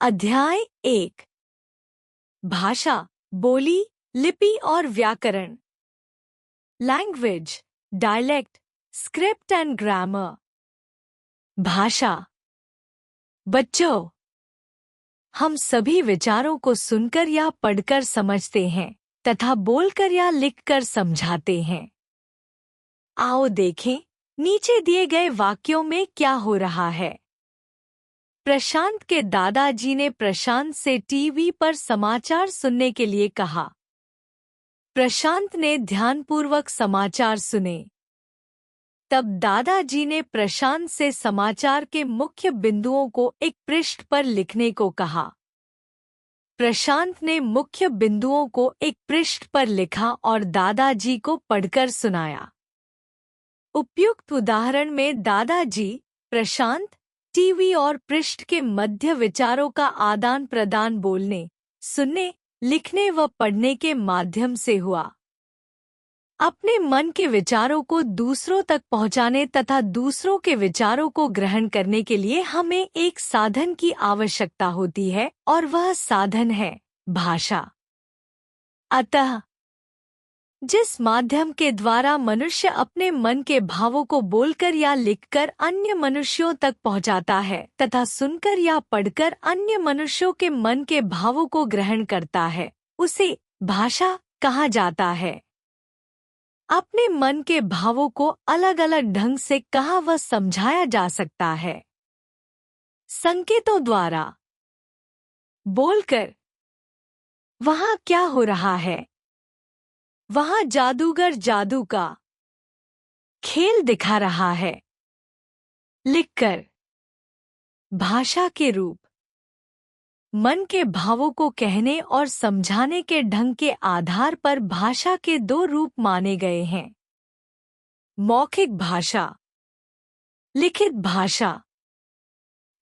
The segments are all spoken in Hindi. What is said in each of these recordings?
अध्याय 1। भाषा, बोली, लिपि और व्याकरण। Language, dialect, script and grammar. भाषा। बच्चों, हम सभी विचारों को सुनकर या पढ़कर समझते हैं तथा बोलकर या लिखकर समझाते हैं। आओ देखें, नीचे दिए गए वाक्यों में क्या हो रहा है। प्रशांत के दादाजी ने प्रशांत से टीवी पर समाचार सुनने के लिए कहा। प्रशांत ने ध्यानपूर्वक समाचार सुने। तब दादाजी ने प्रशांत से समाचार के मुख्य बिंदुओं को एक पृष्ठ पर लिखने को कहा। प्रशांत ने मुख्य बिंदुओं को एक पृष्ठ पर लिखा और दादाजी को पढ़कर सुनाया। उपयुक्त उदाहरण में दादाजी, प्रशांत, टीवी और पृष्ठ के मध्य विचारों का आदान प्रदान बोलने, सुनने, लिखने व पढ़ने के माध्यम से हुआ। अपने मन के विचारों को दूसरों तक पहुंचाने तथा दूसरों के विचारों को ग्रहण करने के लिए हमें एक साधन की आवश्यकता होती है और वह साधन है भाषा। अतः जिस माध्यम के द्वारा मनुष्य अपने मन के भावों को बोलकर या लिखकर अन्य मनुष्यों तक पहुंचाता है तथा सुनकर या पढ़कर अन्य मनुष्यों के मन के भावों को ग्रहण करता है, उसे भाषा कहा जाता है। अपने मन के भावों को अलग अलग ढंग से कहा व समझाया जा सकता है। संकेतों द्वारा। बोलकर। वहाँ क्या हो रहा है? वहाँ जादूगर जादू का खेल दिखा रहा है। लिखकर। भाषा के रूप। मन के भावों को कहने और समझाने के ढंग के आधार पर भाषा के दो रूप माने गए हैं। मौखिक भाषा, लिखित भाषा।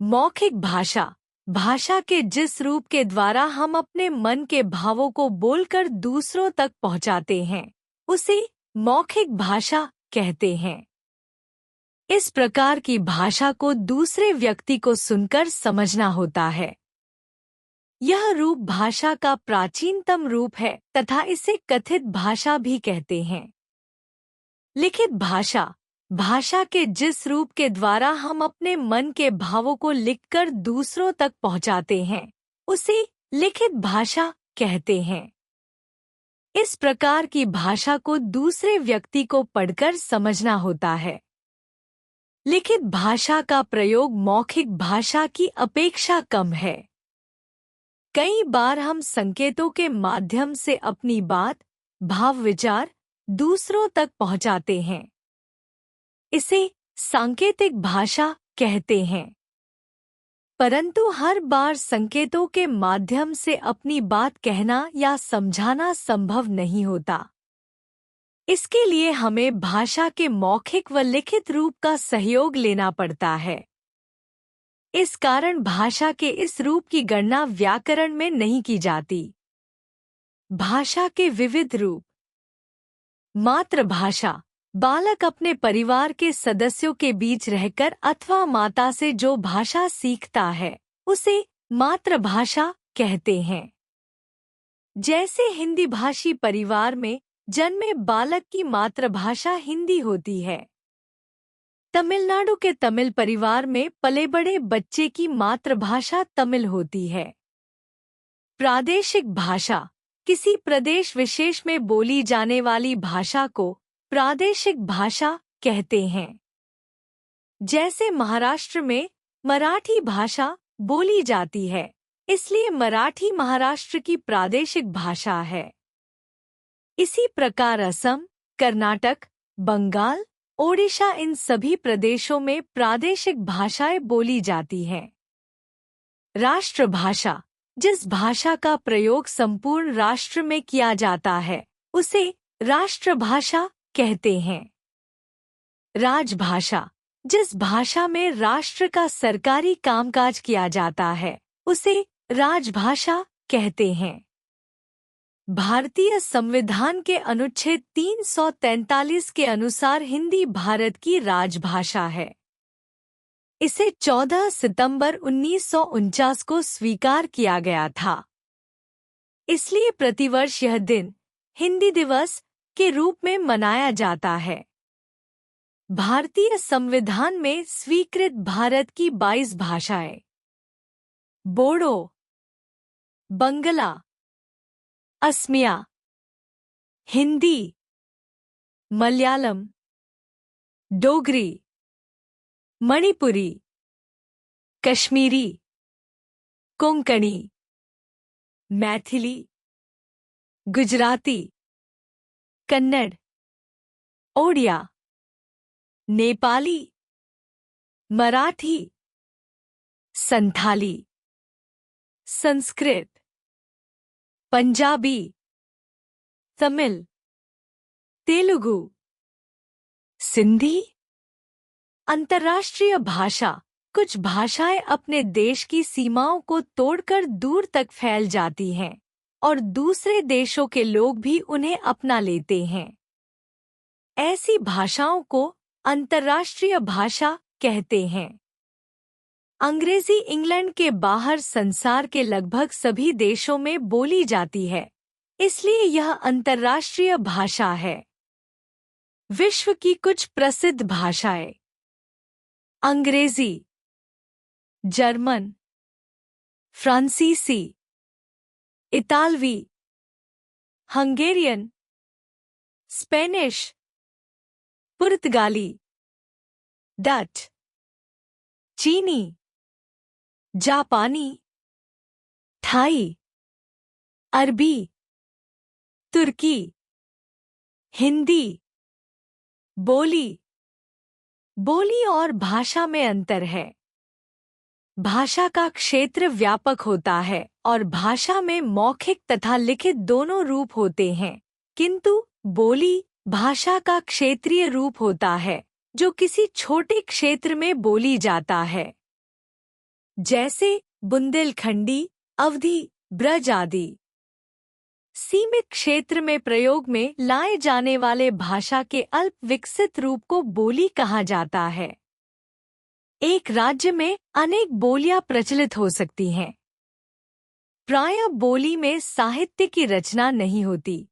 मौखिक भाषा, भाषा के जिस रूप के द्वारा हम अपने मन के भावों को बोलकर दूसरों तक पहुंचाते हैं, उसे मौखिक भाषा कहते हैं। इस प्रकार की भाषा को दूसरे व्यक्ति को सुनकर समझना होता है। यह रूप भाषा का प्राचीनतम रूप है तथा इसे कथित भाषा भी कहते हैं। लिखित भाषा, भाषा के जिस रूप के द्वारा हम अपने मन के भावों को लिखकर दूसरों तक पहुंचाते हैं, उसे लिखित भाषा कहते हैं। इस प्रकार की भाषा को दूसरे व्यक्ति को पढ़कर समझना होता है। लिखित भाषा का प्रयोग मौखिक भाषा की अपेक्षा कम है। कई बार हम संकेतों के माध्यम से अपनी बात, भाव, विचार दूसरों तक पहुंचाते हैं। इसे सांकेतिक भाषा कहते हैं। परंतु हर बार संकेतों के माध्यम से अपनी बात कहना या समझाना संभव नहीं होता। इसके लिए हमें भाषा के मौखिक व लिखित रूप का सहयोग लेना पड़ता है। इस कारण भाषा के इस रूप की गणना व्याकरण में नहीं की जाती। भाषा के विविध रूप। मातृभाषा, बालक अपने परिवार के सदस्यों के बीच रहकर अथवा माता से जो भाषा सीखता है, उसे मातृभाषा कहते हैं। जैसे हिंदी भाषी परिवार में जन्मे बालक की मातृभाषा हिंदी होती है, तमिलनाडु के तमिल परिवार में पले बड़े बच्चे की मातृभाषा तमिल होती है। प्रादेशिक भाषा, किसी प्रदेश विशेष में बोली जाने वाली भाषा को प्रादेशिक भाषा कहते हैं। जैसे महाराष्ट्र में मराठी भाषा बोली जाती है, इसलिए मराठी महाराष्ट्र की प्रादेशिक भाषा है। इसी प्रकार असम, कर्नाटक, बंगाल, ओडिशा इन सभी प्रदेशों में प्रादेशिक भाषाएं बोली जाती हैं। राष्ट्रभाषा, जिस भाषा का प्रयोग संपूर्ण राष्ट्र में किया जाता है, उसे राष्ट्रभाषा कहते हैं। राजभाषा, जिस भाषा में राष्ट्र का सरकारी कामकाज किया जाता है, उसे राजभाषा कहते हैं। भारतीय संविधान के अनुच्छेद 343 के अनुसार हिंदी भारत की राजभाषा है। इसे 14 सितंबर 1949 को स्वीकार किया गया था। इसलिए प्रतिवर्ष यह दिन हिंदी दिवस के रूप में मनाया जाता है। भारतीय संविधान में स्वीकृत भारत की 22 भाषाएं बोडो, बंगला, असमिया, हिंदी, मलयालम, डोगरी, मणिपुरी, कश्मीरी, कोंकणी, मैथिली, गुजराती, कन्नड़, ओडिया, नेपाली, मराठी, संथाली, संस्कृत, पंजाबी, तमिल, तेलुगु, सिंधी। अंतर्राष्ट्रीय भाषा। कुछ भाषाएं अपने देश की सीमाओं को तोड़कर दूर तक फैल जाती हैं और दूसरे देशों के लोग भी उन्हें अपना लेते हैं। ऐसी भाषाओं को अंतर्राष्ट्रीय भाषा कहते हैं। अंग्रेजी इंग्लैंड के बाहर संसार के लगभग सभी देशों में बोली जाती है, इसलिए यह अंतर्राष्ट्रीय भाषा है। विश्व की कुछ प्रसिद्ध भाषाएं: अंग्रेजी, जर्मन, फ्रांसीसी, इतालवी, हंगेरियन, स्पेनिश, पुर्तगाली, डच, चीनी, जापानी, थाई, अरबी, तुर्की, हिंदी। बोली और भाषा में अंतर है। भाषा का क्षेत्र व्यापक होता है और भाषा में मौखिक तथा लिखित दोनों रूप होते हैं, किंतु बोली भाषा का क्षेत्रीय रूप होता है जो किसी छोटे क्षेत्र में बोली जाता है, जैसे बुंदेलखंडी, अवधी, ब्रज आदि। सीमित क्षेत्र में प्रयोग में लाए जाने वाले भाषा के अल्प विकसित रूप को बोली कहा जाता है। एक राज्य में अनेक बोलियां प्रचलित हो सकती हैं। प्रायः बोली में साहित्य की रचना नहीं होती।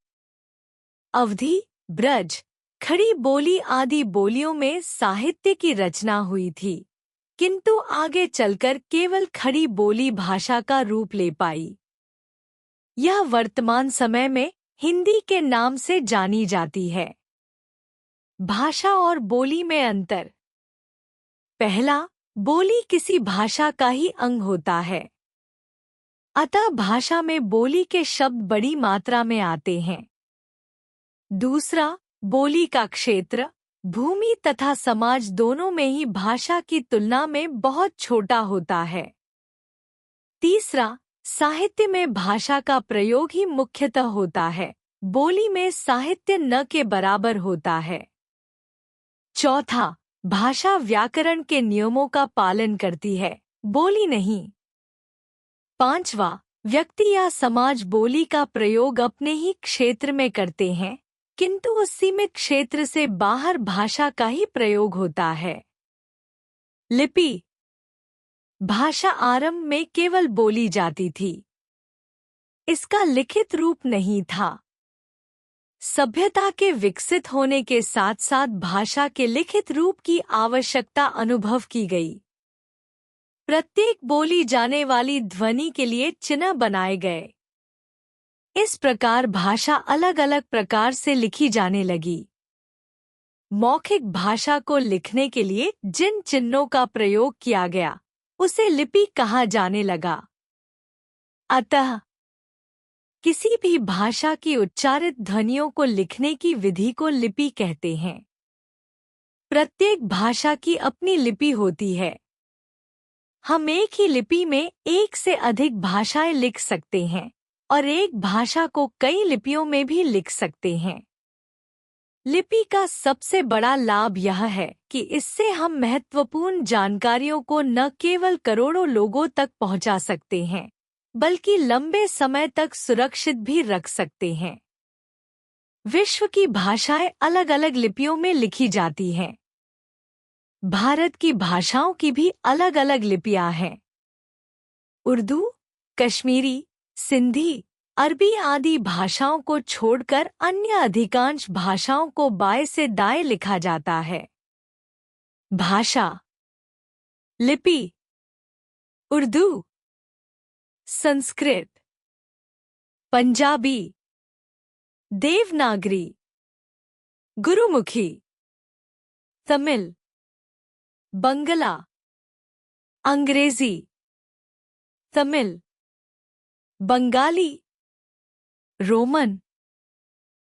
अवधी, ब्रज, खड़ी बोली आदि बोलियों में साहित्य की रचना हुई थी, किंतु आगे चलकर केवल खड़ी बोली भाषा का रूप ले पाई। यह वर्तमान समय में हिंदी के नाम से जानी जाती है। भाषा और बोली में अंतर। पहला, बोली किसी भाषा का ही अंग होता है, अतः भाषा में बोली के शब्द बड़ी मात्रा में आते हैं। दूसरा, बोली का क्षेत्र, भूमि तथा समाज दोनों में ही भाषा की तुलना में बहुत छोटा होता है। तीसरा, साहित्य में भाषा का प्रयोग ही मुख्यतः होता है, बोली में साहित्य न के बराबर होता है। चौथा, भाषा व्याकरण के नियमों का पालन करती है, बोली नहीं। पांचवा, व्यक्ति या समाज बोली का प्रयोग अपने ही क्षेत्र में करते हैं, किंतु उस सीमित क्षेत्र से बाहर भाषा का ही प्रयोग होता है। लिपि। भाषा आरंभ में केवल बोली जाती थी, इसका लिखित रूप नहीं था। सभ्यता के विकसित होने के साथ साथ भाषा के लिखित रूप की आवश्यकता अनुभव की गई। प्रत्येक बोली जाने वाली ध्वनि के लिए चिन्ह बनाए गए। इस प्रकार भाषा अलग अलग प्रकार से लिखी जाने लगी। मौखिक भाषा को लिखने के लिए जिन चिन्हों का प्रयोग किया गया उसे लिपि कहा जाने लगा। अतः किसी भी भाषा की उच्चारित ध्वनियों को लिखने की विधि को लिपि कहते हैं। प्रत्येक भाषा की अपनी लिपि होती है। हम एक ही लिपि में एक से अधिक भाषाएं लिख सकते हैं और एक भाषा को कई लिपियों में भी लिख सकते हैं। लिपि का सबसे बड़ा लाभ यह है कि इससे हम महत्वपूर्ण जानकारियों को न केवल करोड़ों लोगों तक पहुंचा सकते हैं, बल्कि लंबे समय तक सुरक्षित भी रख सकते हैं। विश्व की भाषाएं अलग अलग लिपियों में लिखी जाती हैं। भारत की भाषाओं की भी अलग अलग लिपियां हैं। उर्दू, कश्मीरी, सिंधी, अरबी आदि भाषाओं को छोड़कर अन्य अधिकांश भाषाओं को बाएं से दाएं लिखा जाता है। भाषा। लिपि। उर्दू, संस्कृत, पंजाबी, देवनागरी, गुरुमुखी, तमिल, बंगला, अंग्रेजी, तमिल, बंगाली, रोमन,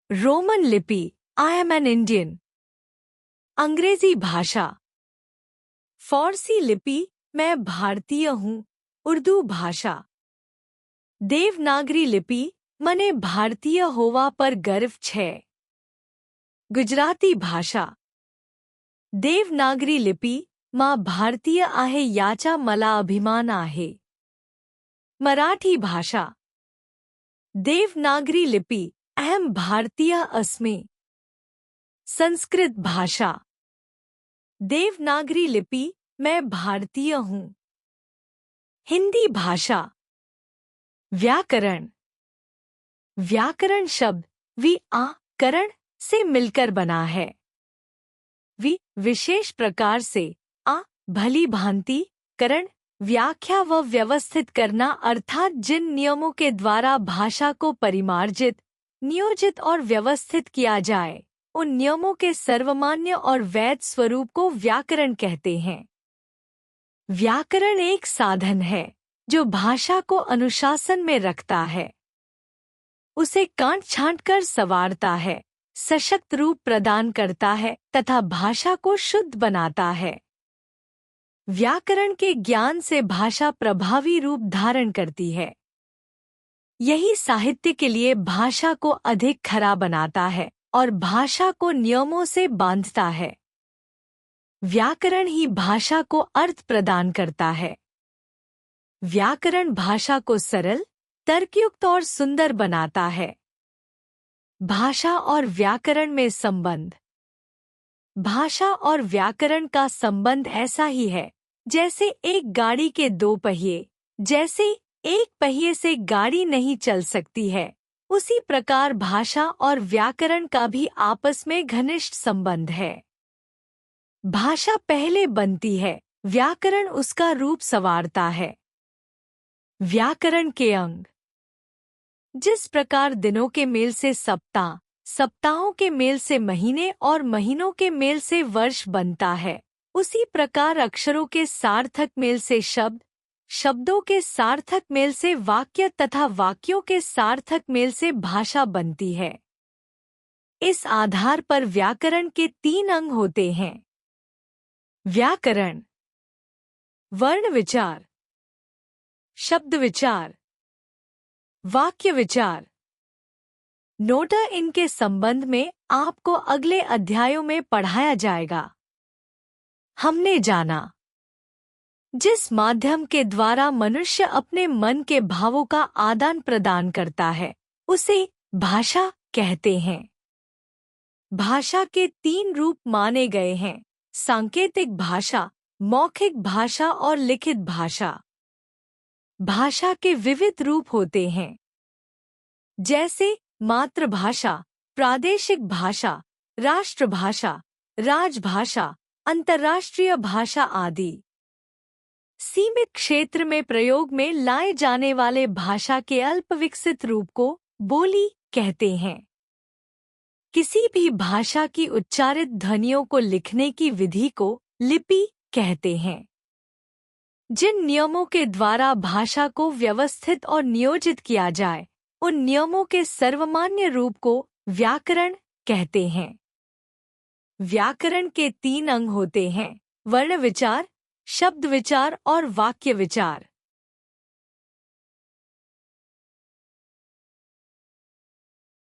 रोमन लिपि, आई एम एन इंडियन, अंग्रेजी भाषा, फारसी लिपि, मैं भारतीय हूँ, उर्दू भाषा, देवनागरी लिपि, મને ભારતીય હોવા પર ગર્વ છે, गुजराती भाषा, देवनागरी लिपि, मां भारतीय आहे याचा मला अभिमान आहे, मराठी भाषा, देवनागरी लिपि, अहम भारतीय अस्मि, संस्कृत भाषा, देवनागरी लिपि, मैं भारतीय हूँ, हिंदी भाषा, व्याकरण, व्याकरण शब्द व्याकरण से मिलकर बना है। विशेष प्रकार से आ भली भांति, करण व्याख्या व व्यवस्थित करना, अर्थात जिन नियमों के द्वारा भाषा को परिमार्जित, नियोजित और व्यवस्थित किया जाए, उन नियमों के सर्वमान्य और वैध स्वरूप को व्याकरण कहते हैं। व्याकरण एक साधन है जो भाषा को अनुशासन में रखता है, उसे काट छांट कर संवारता है, सशक्त रूप प्रदान करता है तथा भाषा को शुद्ध बनाता है। व्याकरण के ज्ञान से भाषा प्रभावी रूप धारण करती है। यही साहित्य के लिए भाषा को अधिक खरा बनाता है और भाषा को नियमों से बांधता है। व्याकरण ही भाषा को अर्थ प्रदान करता है। व्याकरण भाषा को सरल, तर्कयुक्त और सुंदर बनाता है। भाषा और व्याकरण में संबंध। भाषा और व्याकरण का संबंध ऐसा ही है जैसे एक गाड़ी के दो पहिए, जैसे एक पहिए से गाड़ी नहीं चल सकती है, उसी प्रकार भाषा और व्याकरण का भी आपस में घनिष्ठ संबंध है। भाषा पहले बनती है, व्याकरण उसका रूप संवारता है। व्याकरण के अंग। जिस प्रकार दिनों के मेल से सप्ताह, सप्ताहों के मेल से महीने और महीनों के मेल से वर्ष बनता है, उसी प्रकार अक्षरों के सार्थक मेल से शब्द, शब्दों के सार्थक मेल से वाक्य तथा वाक्यों के सार्थक मेल से भाषा बनती है। इस आधार पर व्याकरण के 3 अंग होते हैं। व्याकरण। वर्ण विचार, शब्द विचार, वाक्य विचार। नोटा इनके संबंध में आपको अगले अध्यायों में पढ़ाया जाएगा। हमने जाना, जिस माध्यम के द्वारा मनुष्य अपने मन के भावों का आदान प्रदान करता है, उसे भाषा कहते हैं। भाषा के 3 रूप माने गए हैं: सांकेतिक भाषा, मौखिक भाषा और लिखित भाषा। भाषा के विविध रूप होते हैं, जैसे मातृभाषा, प्रादेशिक भाषा, राष्ट्रभाषा, राजभाषा, अंतर्राष्ट्रीय भाषा आदि। सीमित क्षेत्र में प्रयोग में लाए जाने वाले भाषा के अल्प विकसित रूप को बोली कहते हैं। किसी भी भाषा की उच्चारित ध्वनियों को लिखने की विधि को लिपि कहते हैं। जिन नियमों के द्वारा भाषा को व्यवस्थित और नियोजित किया जाए, उन नियमों के सर्वमान्य रूप को व्याकरण कहते हैं। व्याकरण के 3 अंग होते हैं: वर्ण विचार, शब्द विचार और वाक्य विचार।